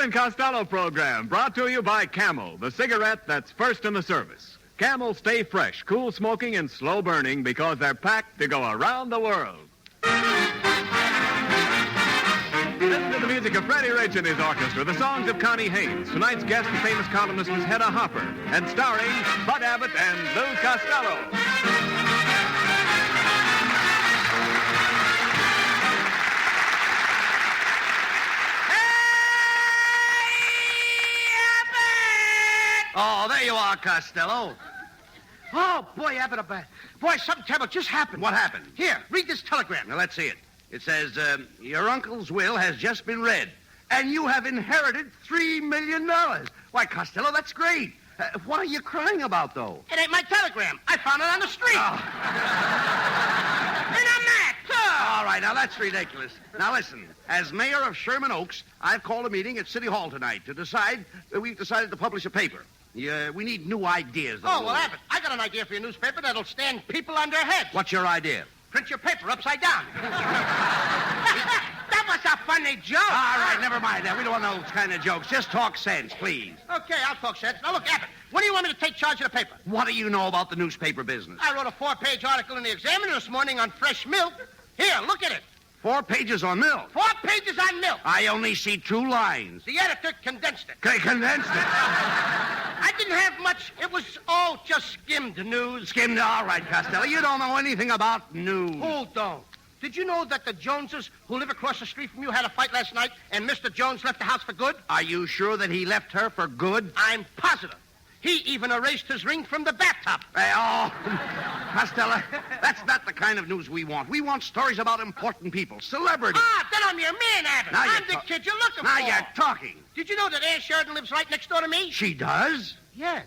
and Costello program brought to you by Camel, the cigarette that's first in the service. Camel stay fresh, cool smoking, and slow burning because they're packed to go around the world. Listen to the music of Freddie Rich and his orchestra, the songs of Connie Haynes. Tonight's guest, the famous columnist, was Hedda Hopper, and starring Bud Abbott and Lou Costello. Oh, there you are, Costello. Oh, boy, Abbott, boy, something terrible just happened. What happened? Here, read this telegram. Now, let's see it. It says, your uncle's will has just been read, and you have inherited $3 million. Why, Costello, that's great. What are you crying about, though? It ain't my telegram. I found it on the street. Oh. And I'm mad, too. All right, now, that's ridiculous. Now, listen. As mayor of Sherman Oaks, I've called a meeting at City Hall tonight to decide. We've decided to publish a paper. We need new ideas. Oh, well, Abbott, I got an idea for your newspaper that'll stand people on their heads. What's your idea? Print your paper upside down. That was a funny joke. All right, never mind that. We don't want those kind of jokes. Just talk sense, please. Okay, I'll talk sense. Now, look, Abbott, when do you want me to take charge of the paper? What do you know about the newspaper business? I wrote a 4-page article in the Examiner this morning on fresh milk. Here, look at it. 4 pages on milk. 4 pages on milk. I only see 2 lines. The editor condensed it. Condensed it. I didn't have much. It was, just skimmed news. Skimmed, all right, Costello. You don't know anything about news. Who don't? Did you know that the Joneses, who live across the street from you, had a fight last night, and Mr. Jones left the house for good? Are you sure that he left her for good? I'm positive. He even erased his ring from the bathtub. Costello, that's not the kind of news we want. We want stories about important people, celebrities. Then I'm your man, Abbott. Now I'm the kid you're looking now for. Now you're talking. Did you know that Ann Sheridan lives right next door to me? She does? Yes.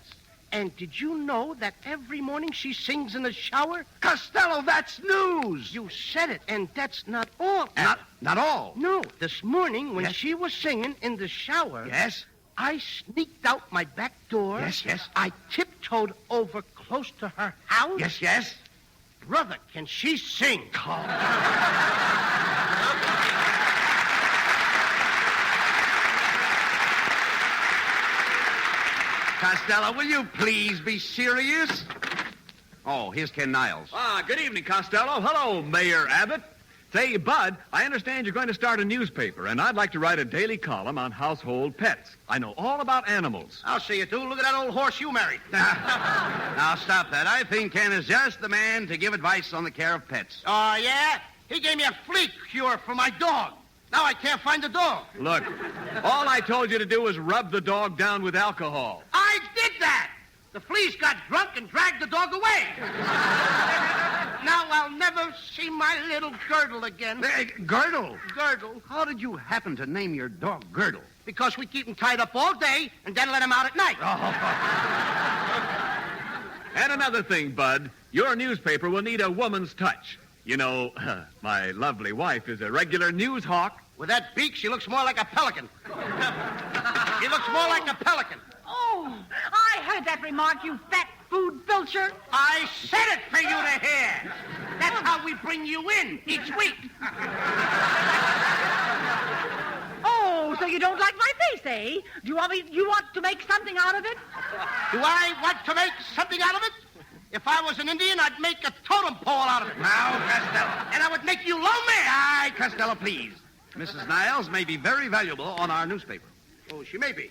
And did you know that every morning she sings in the shower? Costello, that's news. You said it, and that's not all, Abbott. Not all? No. This morning, when she was singing in the shower... Yes? I sneaked out my back door. Yes. I tiptoed over close to her house. Yes. Brother, can she sing? Costello, will you please be serious? Oh, here's Ken Niles. Good evening, Costello. Hello, Mayor Abbott. Say, Bud, I understand you're going to start a newspaper, and I'd like to write a daily column on household pets. I know all about animals. I'll see you do. Look at that old horse you married. Now, stop that. I think Ken is just the man to give advice on the care of pets. Oh, yeah? He gave me a flea cure for my dog. Now I can't find the dog. Look, all I told you to do was rub the dog down with alcohol. I did that. The fleas got drunk and dragged the dog away. Now I'll never see my little Girdle again. Girdle? Girdle. How did you happen to name your dog Girdle? Because we keep him tied up all day and then let him out at night. And another thing, Bud, your newspaper will need a woman's touch. You know, my lovely wife is a regular news hawk. With that beak, she looks more like a pelican. She looks more like a pelican. Oh, I heard that remark, you fat food filcher. I said it for you to hear. That's how we bring you in each week. Oh, so you don't like my face, eh? You want to make something out of it? Do I want to make something out of it? If I was an Indian, I'd make a totem pole out of it. Now, Costello. And I would make you low man. Aye, Costello, please. Mrs. Niles may be very valuable on our newspaper. Oh, she may be.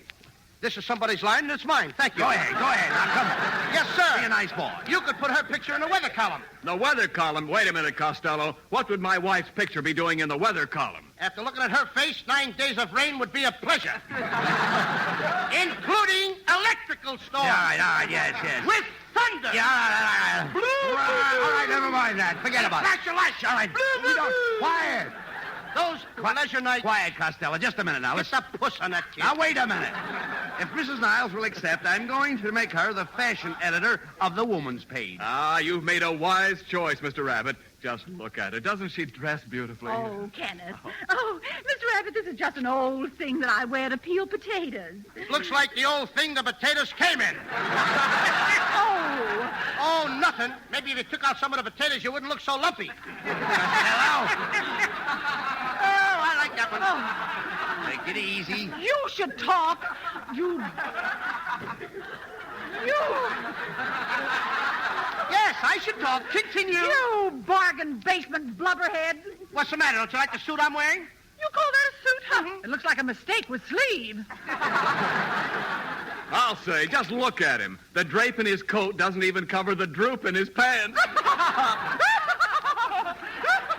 This is somebody's line, and it's mine. Thank you. Go ahead. Now, come on. Yes, sir. Be a nice boy. You could put her picture in the weather column. The weather column? Wait a minute, Costello. What would my wife's picture be doing in the weather column? After looking at her face, 9 days of rain would be a pleasure. Including electrical storms. All right, yes. With thunder. Yeah, Blue, all right, never mind that. Forget about it. Flash your lights. All right. Quiet. Those pleasure nights. Quiet, Costello. Just a minute now. It's a puss on that kid. Now, wait a minute. If Mrs. Niles will accept, I'm going to make her the fashion editor of the woman's page. You've made a wise choice, Mr. Rabbit. Just look at her. Doesn't she dress beautifully? Oh, Kenneth. Oh, Mr. Rabbit, this is just an old thing that I wear to peel potatoes. Looks like the old thing the potatoes came in. Oh. Oh, nothing. Maybe if you took out some of the potatoes, you wouldn't look so lumpy. Hello? Oh, I like that one. Take it easy. You should talk. You... Yes, I should talk. Continue. You bargain basement blubberhead. What's the matter? Don't you like the suit I'm wearing? You call that a suit, huh? It looks like a mistake with sleeves. I'll say, just look at him. The drape in his coat doesn't even cover the droop in his pants.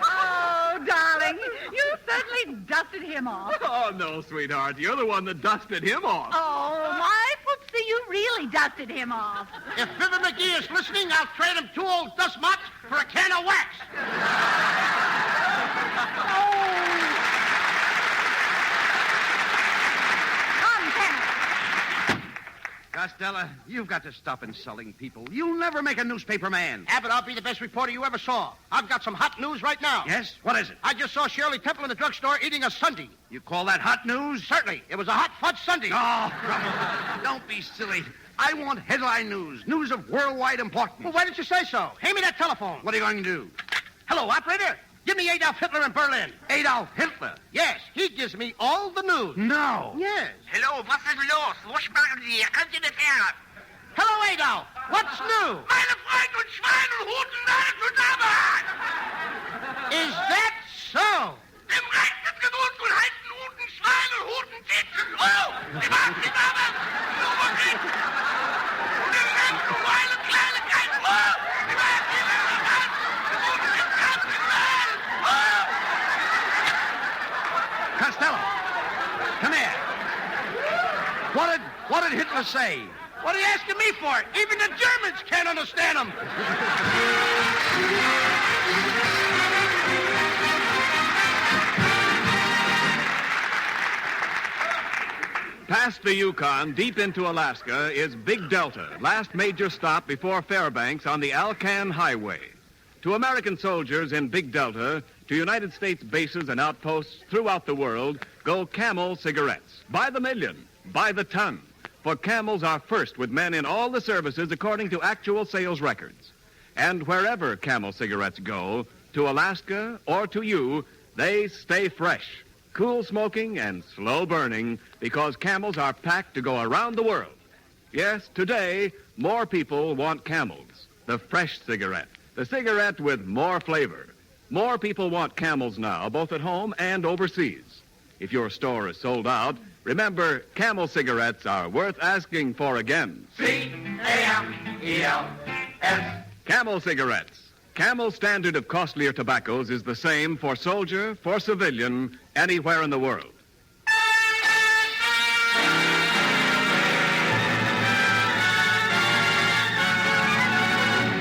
Oh, darling, you certainly dusted him off. Oh, no, sweetheart. You're the one that dusted him off. Oh, my footsie, you really dusted him off. If Vivian McGee is listening, I'll trade him 2 old dust mops for a can of wax. Costello, you've got to stop insulting people. You'll never make a newspaper man. Abbott, I'll be the best reporter you ever saw. I've got some hot news right now. Yes? What is it? I just saw Shirley Temple in the drugstore eating a sundae. You call that hot news? Certainly. It was a hot fudge sundae. Oh, don't be silly. I want headline news. News of worldwide importance. Well, why didn't you say so? Hand me that telephone. What are you going to do? Hello, operator. Give me Adolf Hitler in Berlin. Adolf Hitler? Yes, he gives me all the news. No. Yes. Hallo, was ist los? Wo sprechen Sie? Können Sie das her? Hello, Adolf. What's new? Meine Freunde und Schweine und Huten werden zusammen! Is that so? Im Reich des Genug und heißen Huten, Schweine und Huten sitzen. Oh, die machen zusammen! Super Krieg! Und im Recht du Weile kleine Geist. Oh, die machen zusammen! Die Huten sind ganz gewählt! Oh! Costello, come here. What did Hitler say? What are you asking me for? Even the Germans can't understand him. Past the Yukon, deep into Alaska, is Big Delta, last major stop before Fairbanks on the Alcan Highway. To American soldiers in Big Delta, to United States bases and outposts throughout the world, go Camel cigarettes. By the million, by the ton. For Camels are first with men in all the services according to actual sales records. And wherever Camel cigarettes go, to Alaska or to you, they stay fresh, cool smoking and slow burning because Camels are packed to go around the world. Yes, today, more people want Camels, the fresh cigarette, the cigarette with more flavor. More people want Camels now, both at home and overseas. If your store is sold out, remember, Camel cigarettes are worth asking for again. C-A-M-E-L-S. Camel cigarettes. Camel's standard of costlier tobaccos is the same for soldier, for civilian, anywhere in the world.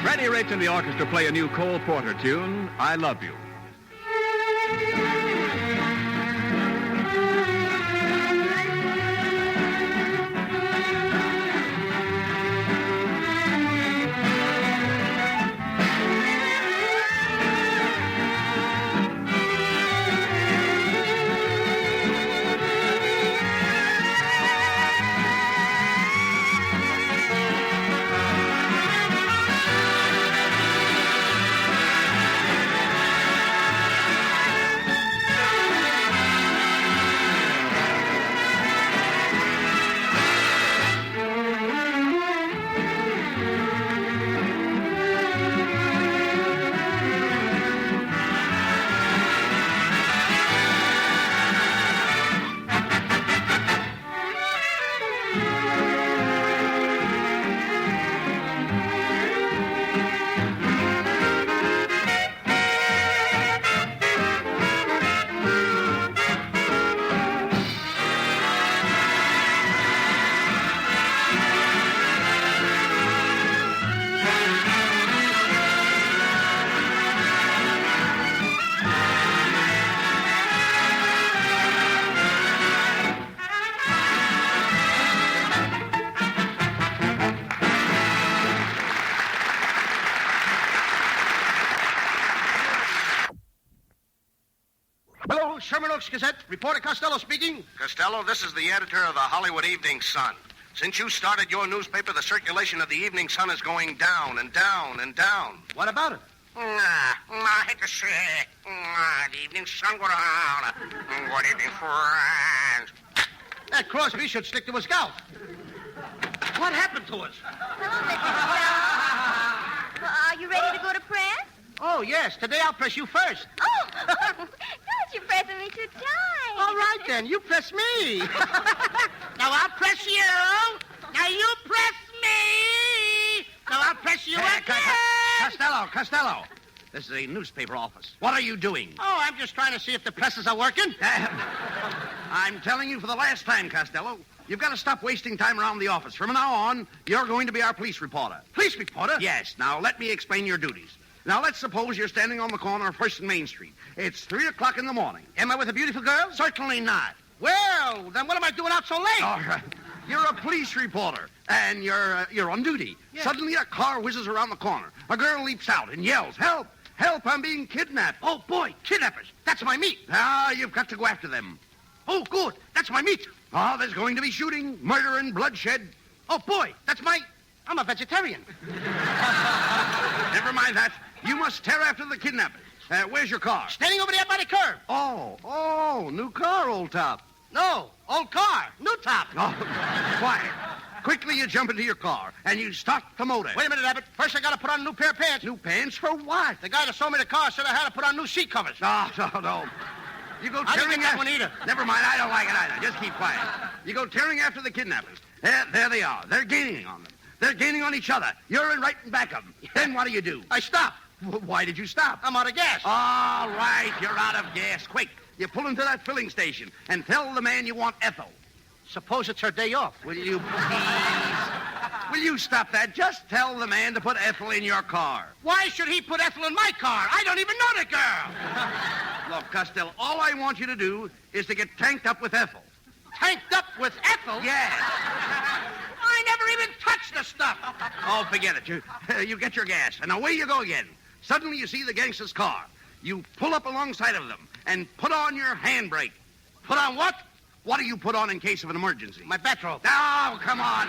Freddie Rich and the orchestra play a new Cole Porter tune, I Love You. Hello, Sherman Oaks Gazette. Reporter Costello speaking. Costello, this is the editor of the Hollywood Evening Sun. Since you started your newspaper, the circulation of the Evening Sun is going down and down and down. What about it? I hate to say it. Good evening, sun. Good evening, friends. That Crosby should stick to his golf. What happened to us? Hello, Mr. Costello. Are you ready to go to press? Oh, yes. Today I'll press you first. Oh, don't you pressing me too tight. All right, then. You press me. Now I'll press you. Now you press me. Now I'll press you again. Costello. This is a newspaper office. What are you doing? Oh, I'm just trying to see if the presses are working. I'm telling you for the last time, Costello, you've got to stop wasting time around the office. From now on, you're going to be our police reporter. Police reporter? Yes. Now, let me explain your duties. Now, let's suppose you're standing on the corner of 1st and Main Street. It's 3 o'clock in the morning. Am I with a beautiful girl? Certainly not. Well, then what am I doing out so late? All right. You're a police reporter, and you're on duty. Yeah. Suddenly, a car whizzes around the corner. A girl leaps out and yells, "Help! Help! I'm being kidnapped!" Oh, boy, kidnappers. That's my meat. Now, you've got to go after them. Oh, good. That's my meat. Oh, there's going to be shooting, murder, and bloodshed. Oh, boy, I'm a vegetarian. Never mind that. You must tear after the kidnappers. Where's your car? Standing over there by the curb. Oh, new car, old top. No, old car, new top. Oh, quiet. Quickly, you jump into your car, and you start the motor. Wait a minute, Abbott. First, I got to put on a new pair of pants. New pants for what? The guy that sold me the car said I had to put on new seat covers. No. You go I didn't tearing get that one either. Never mind, I don't like it either. Just keep quiet. You go tearing after the kidnappers. There they are. They're gaining on them. They're gaining on each other. You're in right in back of them. Then what do? I stopped. Why did you stop? I'm out of gas. All right, you're out of gas. Quick, you pull into that filling station and tell the man you want Ethel. Suppose it's her day off. Will you please? Will you stop that? Just tell the man to put Ethel in your car. Why should he put Ethel in my car? I don't even know the girl. Look, Costello, all I want you to do is to get tanked up with Ethel. Tanked up with Ethel? Yes. I never even touched the stuff. Oh, forget it. You get your gas, and away you go again. Suddenly you see the gangster's car. You pull up alongside of them and put on your handbrake. Put on what? What do you put on in case of an emergency? My bathrobe. Oh, come on.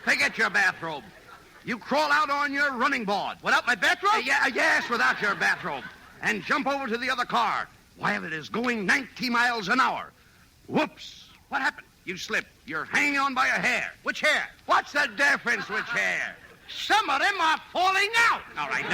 Forget your bathrobe. You crawl out on your running board. Without my bathrobe? Yes, without your bathrobe. And jump over to the other car while it is going 90 miles an hour. Whoops. What happened? You slip. You're hanging on by a hair. Which hair? What's the difference which hair? Some of them are falling out. All right,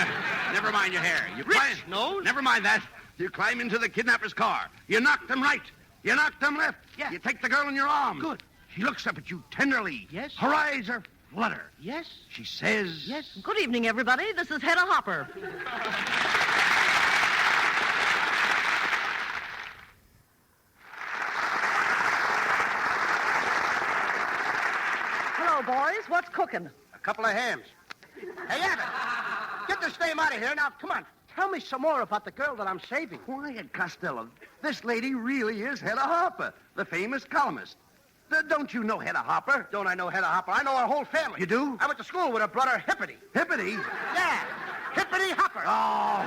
never mind your hair. You Rich climb. nose. Never mind that. You climb into the kidnapper's car. You knock them right. You knock them left. Yeah. You take the girl in your arms. Good. She looks up at you tenderly. Yes. Her eyes are flutter. Yes. She says... Yes. Good evening, everybody. This is Hedda Hopper. Hello, boys. What's cooking? A couple of hams. Hey, Abbott, get this dame out of here. Now, come on. Tell me some more about the girl that I'm saving. Quiet, Costello. This lady really is Hedda Hopper, the famous columnist. Don't you know Hedda Hopper? Don't I know Hedda Hopper? I know her whole family. You do? I went to school with her brother, Hippity. Hippity? Yeah, Hippity Hopper. Oh.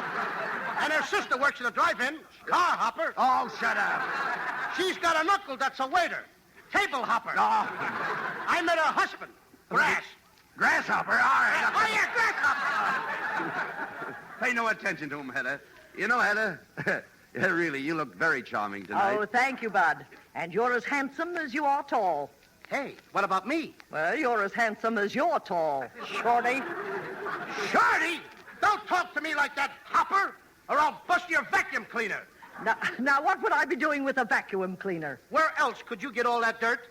And her sister works at a drive-in, Car Hopper. Oh, shut up. She's got an uncle that's a waiter, Table Hopper. Oh. I met her husband, Grass. Grasshopper? All right. Oh, yeah, Grasshopper. Pay no attention to him, Hedda. You know, Hedda, yeah, really, you look very charming tonight. Oh, thank you, Bud. And you're as handsome as you are tall. Hey, what about me? Well, you're as handsome as you're tall, Shorty. Shorty, don't talk to me like that, Hopper, or I'll bust your vacuum cleaner. Now, what would I be doing with a vacuum cleaner? Where else could you get all that dirt?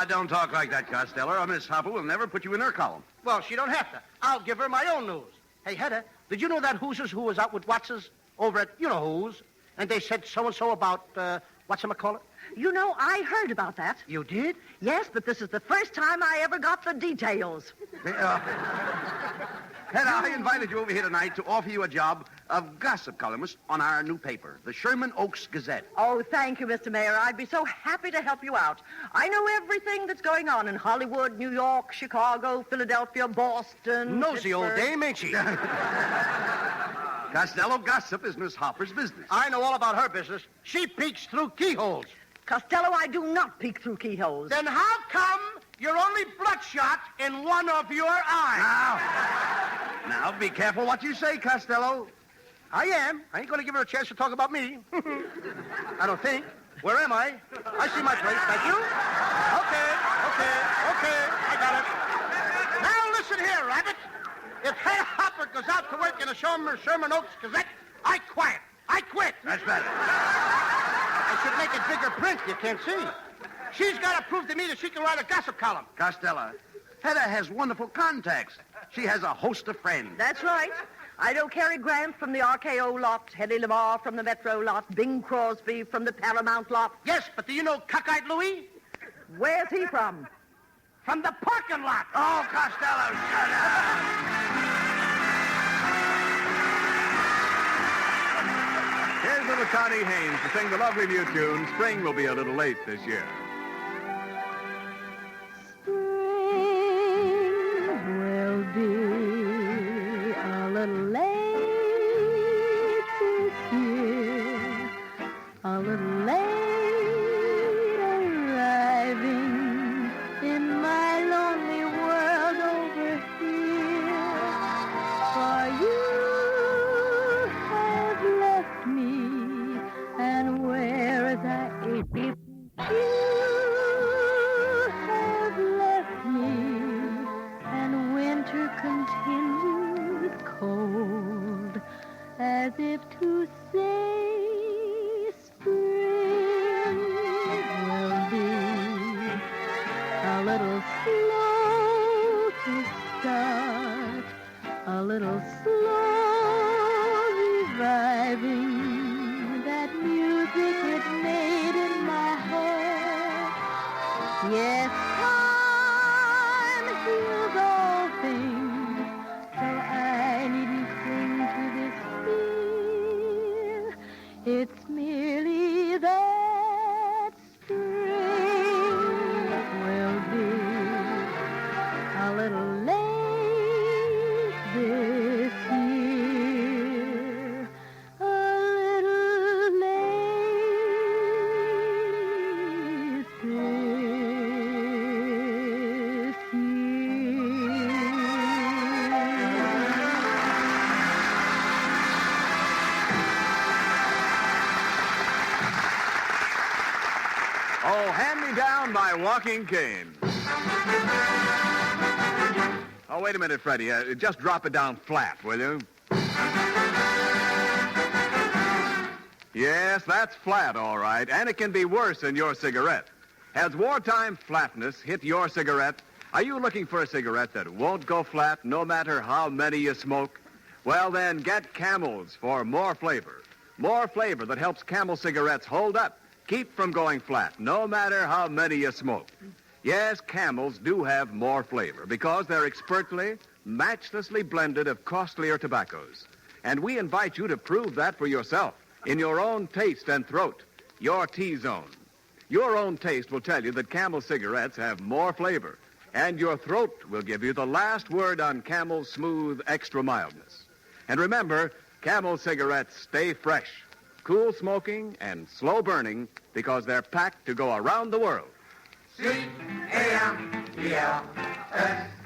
Don't talk like that, Costello, or Miss Hopper will never put you in her column. Well, she don't have to. I'll give her my own news. Hey, Hedda, did you know that Hoosers who was out with Watsons over at you-know-who's? And they said so-and-so about, whatchamacallit? You know, I heard about that. You did? Yes, but this is the first time I ever got the details. Hedda, I invited you over here tonight to offer you a job of gossip columnist on our new paper, the Sherman Oaks Gazette. Oh, thank you, Mr. Mayor. I'd be so happy to help you out. I know everything that's going on in Hollywood, New York, Chicago, Philadelphia, Boston. Nosy old Pittsburgh. dame, ain't she? Costello, gossip is Miss Hopper's business. I know all about her business. She peeks through keyholes. Costello, I do not peek through keyholes. Then how come You're only bloodshot in one of your eyes. Now, be careful what you say, Costello. I am. I ain't going to give her a chance to talk about me. I don't think. Where am I? I see my place. Thank you. Okay. I got it. Now listen here, Rabbit. If Hedda Hopper goes out to work in a Sherman Oaks Gazette, I quiet. I quit. That's better. I should make it bigger print. You can't see. She's got to prove to me that she can write a gossip column. Costello, Hedda has wonderful contacts. She has a host of friends. That's right. I know Cary Grant from the RKO lot, Hedy Lamarr from the Metro lot, Bing Crosby from the Paramount lot. Yes, but do you know Cockeyed Louie? Where's he from? From the parking lot. Oh, Costello, shut up! Here's little Connie Haynes to sing the lovely new tune, Spring Will Be a Little Late This Year. Will be a little late this year, a little late arriving in my lonely world over here. For you have left me, and where the April you have left me, and winter continues cold, as if to say spring will be a little slow to start, a little slow reviving that music it made in my heart. Yes, time heals all things, so I needn't cling to this fear. It's merely that spring will be a little late this year, a little late this Oh, Hand Me Down by Walking Cane. Oh, wait a minute, Freddie. Just drop it down flat, will you? Yes, that's flat, all right. And it can be worse in your cigarette. Has wartime flatness hit your cigarette? Are you looking for a cigarette that won't go flat no matter how many you smoke? Well, then get Camels for more flavor. More flavor that helps Camel cigarettes hold up, keep from going flat, no matter how many you smoke. Yes, Camels do have more flavor because they're expertly, matchlessly blended of costlier tobaccos. And we invite you to prove that for yourself in your own taste and throat, your T-zone. Your own taste will tell you that Camel cigarettes have more flavor, and your throat will give you the last word on Camel's smooth extra mildness. And remember, Camel cigarettes stay fresh, cool smoking, and slow burning because they're packed to go around the world. C-A-M-E-L-S.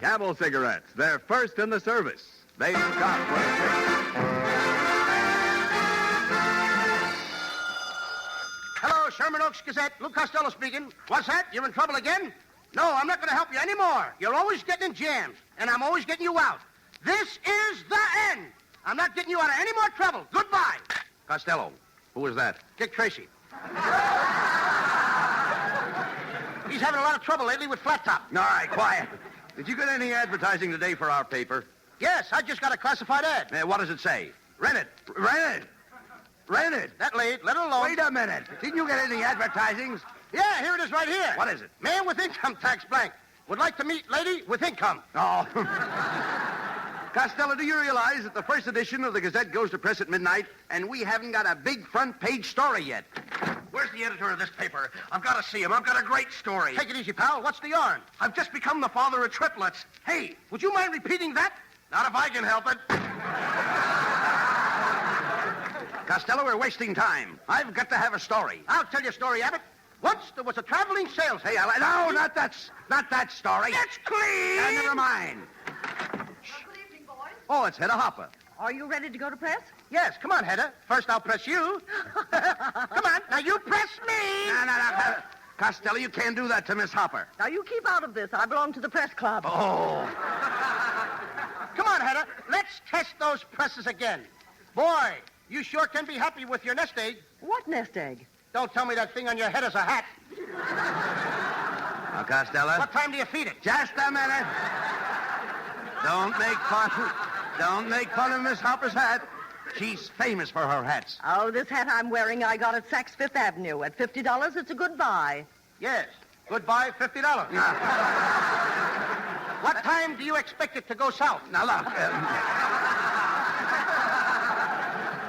Camel cigarettes, they're first in the service. They stop when it takes. Hello, Sherman Oaks Gazette. Lou Costello speaking. What's that? You're in trouble again? No, I'm not going to help you anymore. You're always getting in jams, and I'm always getting you out. This is the end. I'm not getting you out of any more trouble. Goodbye. Costello, who was that? Dick Tracy. He's having a lot of trouble lately with Flat Top. All right, quiet. Did you get any advertising today for our paper? Yes, I just got a classified ad. What does it say? Rent it. Rent it. Rent it. That late. Let it alone. Wait a minute. Didn't you get any advertisings? Yeah, here it is right here. What is it? Man with income tax blank. Would like to meet lady with income. Oh. Costello, do you realize that the first edition of the Gazette goes to press at midnight, and we haven't got a big front page story yet? Where's the editor of this paper? I've got to see him. I've got a great story. Take it easy, pal. What's the yarn? I've just become the father of triplets. Hey, would you mind repeating that? Not if I can help it. Costello, we're wasting time. I've got to have a story. I'll tell you a story, Abbott. Once there was a traveling salesman. Hey, no, not that story. It's clean! Never mind. Good evening, boys. Oh, it's Hedda Hopper. Are you ready to go to press? Yes, come on, Hedda. First I'll press you. Come on, now you press me. No. Costello, you can't do that to Miss Hopper. Now, you keep out of this. I belong to the press club. Oh. Come on, Hedda. Let's test those presses again. Boy, you sure can be happy with your nest egg. What nest egg? Don't tell me that thing on your head is a hat. Now, Costello. What time do you feed it? Just a minute. Don't make fun of Miss Hopper's hat. She's famous for her hats. Oh, this hat I'm wearing I got at Saks Fifth Avenue. At $50, it's a good buy. Yes. Goodbye, $50. What time do you expect it to go south? Now,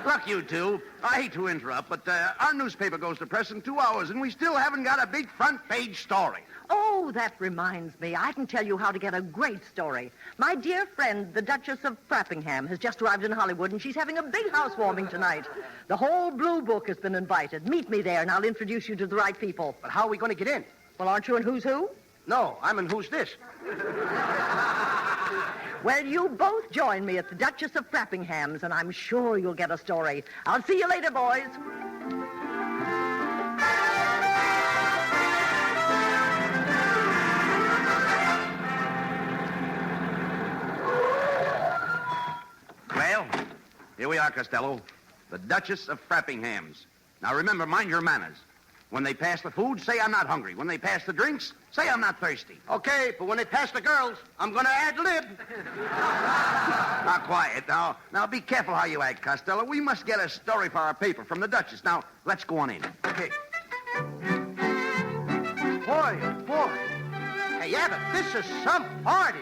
look, you two. I hate to interrupt, but our newspaper goes to press in 2 hours, and we still haven't got a big front page story. Oh, that reminds me. I can tell you how to get a great story. My dear friend, the Duchess of Frappingham, has just arrived in Hollywood, and she's having a big housewarming tonight. The whole Blue Book has been invited. Meet me there, and I'll introduce you to the right people. But how are we going to get in? Well, aren't you in Who's Who? No, I'm in Who's This? Well, you both join me at the Duchess of Frappingham's, and I'm sure you'll get a story. I'll see you later, boys. Well, here we are, Costello. The Duchess of Frappingham's. Now, remember, mind your manners. When they pass the food, say I'm not hungry. When they pass the drinks, say I'm not thirsty. Okay, but when they pass the girls, I'm going to ad-lib. Now, quiet. Now, be careful how you act, Costello. We must get a story for our paper from the Duchess. Now, let's go on in. Okay. Boy, oh boy. Hey, Abbott, this is some party.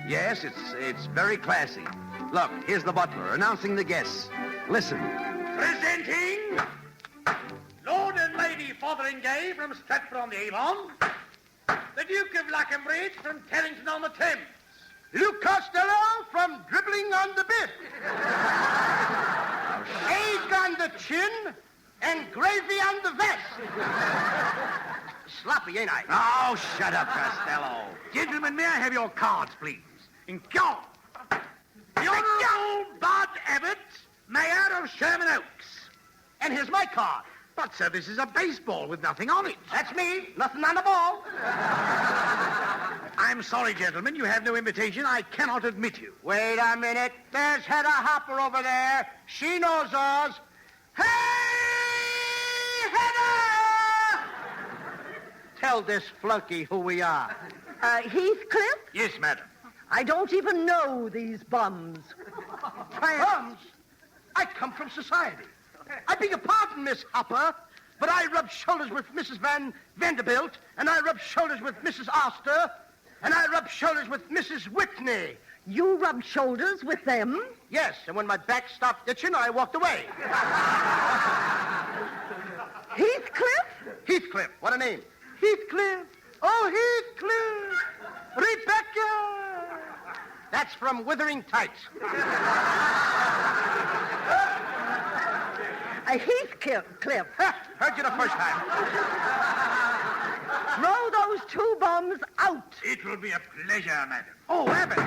Yes, it's very classy. Look, here's the butler announcing the guests. Listen. Presenting Lord and Lady Fotheringay from Stratford-on-the-Avon, the Duke of Lackenbridge from Terrington-on-the-Thames, Luke Costello from Dribbling on the Bit. Egg on the chin and gravy on the vest. Sloppy, ain't I? Oh, shut up, Costello. Gentlemen, may I have your cards, please? In go. The Honourable Bud Abbott, Mayor of Sherman Oaks. And here's my card. But, sir, this is a baseball with nothing on it. That's me. Nothing on the ball. I'm sorry, gentlemen. You have no invitation. I cannot admit you. Wait a minute. There's Hedda Hopper over there. She knows us. Hey, Hedda! Tell this flunky who we are. Heathcliff? Yes, madam. I don't even know these bums. Bums? I come from society. I beg your pardon, Miss Hopper, but I rub shoulders with Mrs. Vanderbilt, and I rub shoulders with Mrs. Oster, and I rub shoulders with Mrs. Whitney. You rubbed shoulders with them? Yes, and when my back stopped itching, I walked away. Heathcliff? Heathcliff, what a name. Heathcliff. Oh, Heathcliff. Rebecca. That's from Withering Tights. Heathcliff. Heard you the first time. Throw those two bums out. It will be a pleasure, madam. Oh, Abbott.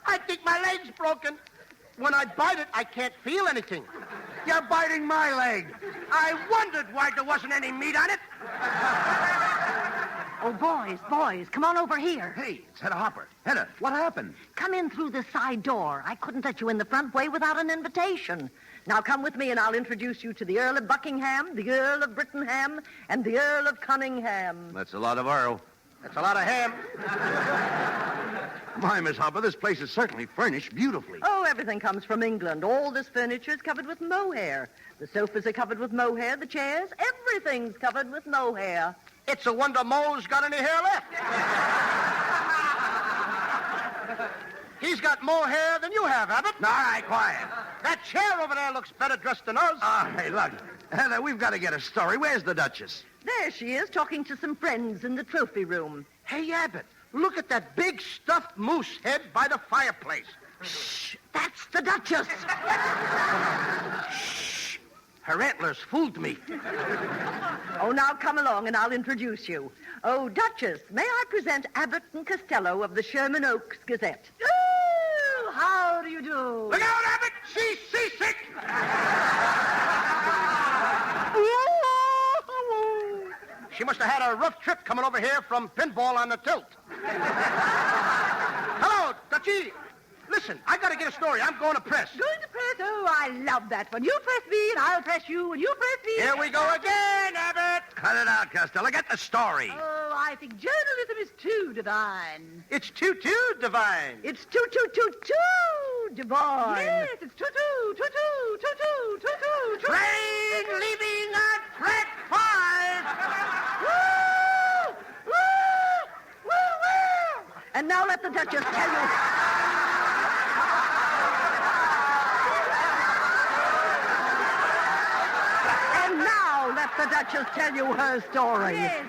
I think my leg's broken. When I bite it, I can't feel anything. You're biting my leg. I wondered why there wasn't any meat on it. Oh, boys, come on over here. Hey, it's Hedda Hopper. Hedda, what happened? Come in through the side door. I couldn't let you in the front way without an invitation. Now come with me and I'll introduce you to the Earl of Buckingham, the Earl of Brittenham, and the Earl of Cunningham. That's a lot of Earl. That's a lot of ham. My, Miss Hopper, this place is certainly furnished beautifully. Oh, everything comes from England. All this furniture is covered with mohair. The sofas are covered with mohair, the chairs, everything's covered with mohair. It's a wonder Moe's got any hair left. He's got more hair than you have, Abbott. All right, quiet. That chair over there looks better dressed than us. Hey, look. Hedda, we've got to get a story. Where's the Duchess? There she is, talking to some friends in the trophy room. Hey, Abbott, look at that big stuffed moose head by the fireplace. Shh, that's the Duchess. Her antlers fooled me. Oh, now come along and I'll introduce you. Oh, Duchess, may I present Abbott and Costello of the Sherman Oaks Gazette? Oh, how do you do? Look out, Abbott! She's seasick! She must have had a rough trip coming over here from pinball on the tilt. Hello, Dutchie. Listen, I got to get a story. I'm going to press. Going to press? Oh, I love that one. You press me, and I'll press you, and you press me. Here we go again, Abbott. Cut it out, Costello. Get the story. Oh, I think journalism is too divine. It's too divine. It's too divine. Yes, it's too. Train leaving at track 5. And now let the Duchess tell you. And now let the Duchess tell you her story. Yes.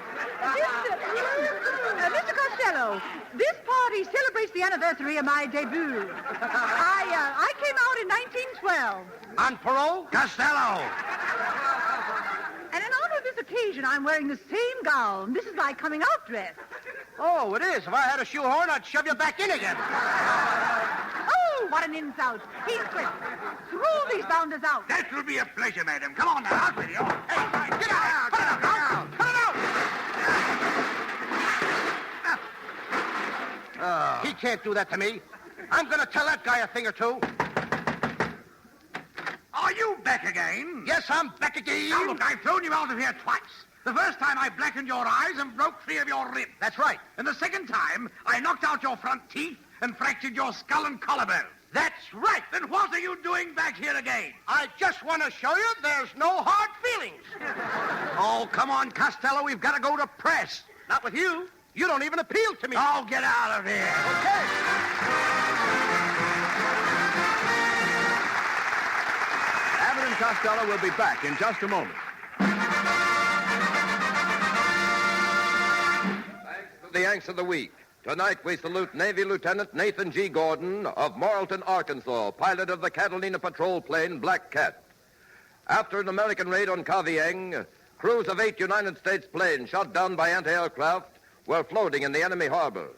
Mr. Costello, this party celebrates the anniversary of my debut. I came out in 1912. On parole? Costello! And in honor of this occasion, I'm wearing the same gown. This is my coming out dress. Oh, it is. If I had a shoehorn, I'd shove you back in again. Oh, what an insult. Heathcliff, throw these bounders out. That will be a pleasure, madam. Come on now, out with you. Hey, Get out! Cut it out! Cut it out! He can't do that to me. I'm going to tell that guy a thing or two. Are you back again? Yes, I'm back again. Now, look, I've thrown you out of here twice. The first time I blackened your eyes and broke 3 of your ribs. That's right. And the second time, I knocked out your front teeth and fractured your skull and collarbone. That's right. Then what are you doing back here again? I just want to show you there's no hard feelings. Oh, come on, Costello. We've got to go to press. Not with you. You don't even appeal to me. Oh, get out of here. Okay. Abbott and Costello will be back in just a moment. The Yanks of the Week. Tonight we salute Navy Lieutenant Nathan G. Gordon of Morrilton, Arkansas, pilot of the Catalina patrol plane Black Cat. After an American raid on Kavieng, crews of 8 United States planes shot down by anti-aircraft were floating in the enemy harbor.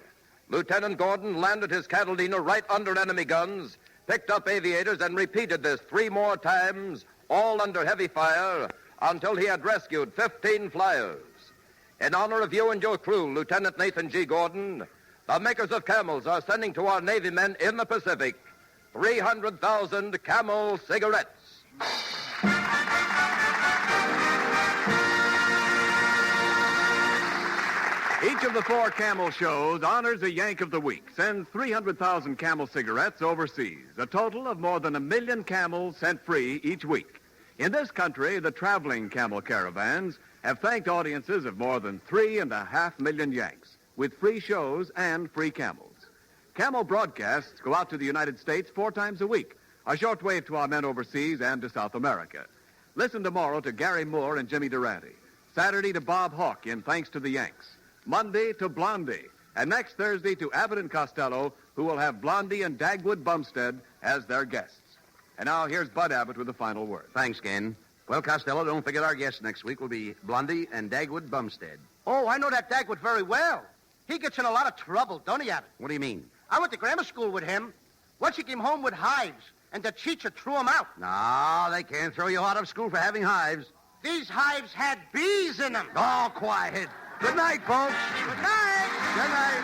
Lieutenant Gordon landed his Catalina right under enemy guns, picked up aviators, and repeated this 3 more times, all under heavy fire, until he had rescued 15 flyers. In honor of you and your crew, Lieutenant Nathan G. Gordon, the makers of Camels are sending to our Navy men in the Pacific 300,000 Camel cigarettes. Each of the 4 Camel shows honors a Yank of the Week, sends 300,000 Camel cigarettes overseas, a total of more than 1 million Camels sent free each week. In this country, the traveling Camel caravans have thanked audiences of more than 3.5 million Yanks with free shows and free Camels. Camel broadcasts go out to the United States 4 times a week, a shortwave to our men overseas and to South America. Listen tomorrow to Gary Moore and Jimmy Durante. Saturday to Bob Hawke in Thanks to the Yanks. Monday to Blondie. And next Thursday to Abbott and Costello, who will have Blondie and Dagwood Bumstead as their guests. And now here's Bud Abbott with the final word. Thanks, Ken. Well, Costello, don't forget our guests next week will be Blondie and Dagwood Bumstead. Oh, I know that Dagwood very well. He gets in a lot of trouble, don't he, Abbott? What do you mean? I went to grammar school with him. Once he came home with hives, and the teacher threw him out. No, they can't throw you out of school for having hives. These hives had bees in them. Oh, quiet. Good night, folks. Good night. Good night.